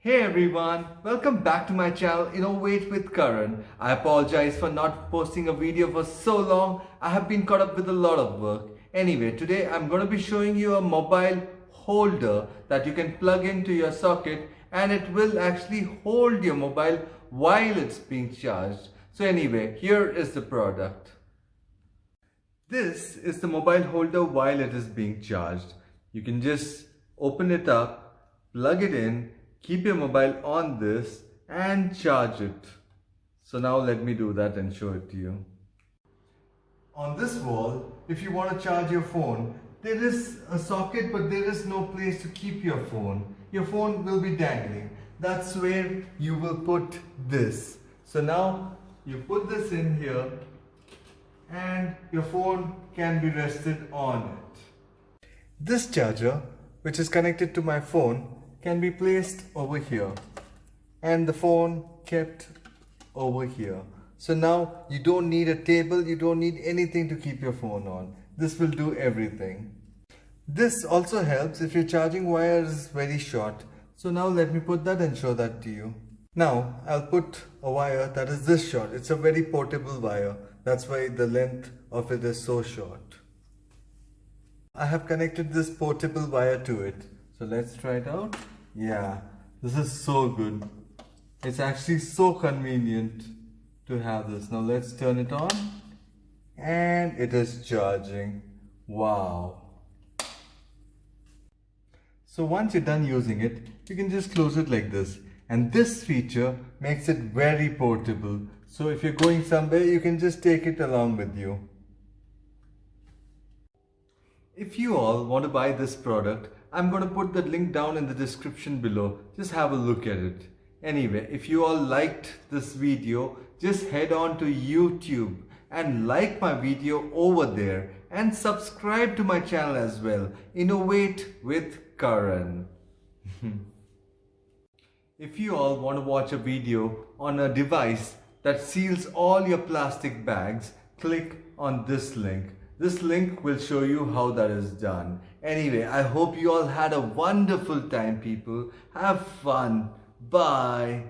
Hey everyone, welcome back to my channel Innovate with Karan. I apologize for not posting a video for so long. I have been caught up with a lot of work. Anyway, today I'm going to be showing you a mobile holder that you can plug into your socket and it will actually hold your mobile while it's being charged. So anyway, here is the product. This is the mobile holder while it is being charged. You can just open it up, plug it in, keep your mobile on this and charge it. So now let me do that and show it to you. On this wall, if you want to charge your phone, there is a socket but there is no place to keep your phone. Your phone will be dangling. That's where you will put this. So now you put this in here and your phone can be rested on it. This charger, which is connected to my phone, can be placed over here and the phone kept over here. So now you don't need a table, you don't need anything to keep your phone on. This will do everything. This also helps if your charging wire is very short. So now let me put that and show that to you. Now I'll put a wire that is this short. It's a very portable wire. That's why the length of it is so short. I have connected this portable wire to it. So let's try it out. Yeah, this is so good. It's actually so convenient to have this. Now let's turn it on and it is charging. Wow. So once you're done using it, you can just close it like this. And this feature makes it very portable. So if you're going somewhere, you can just take it along with you. If you all want to buy this product, I'm going to put the link down in the description below. Just have a look at it. Anyway, if you all liked this video, just head on to YouTube and like my video over there and subscribe to my channel as well. Innovate with Karan. If you all want to watch a video on a device that seals all your plastic bags, click on this link. This link will show you how that is done. Anyway, I hope you all had a wonderful time, people. Have fun. Bye.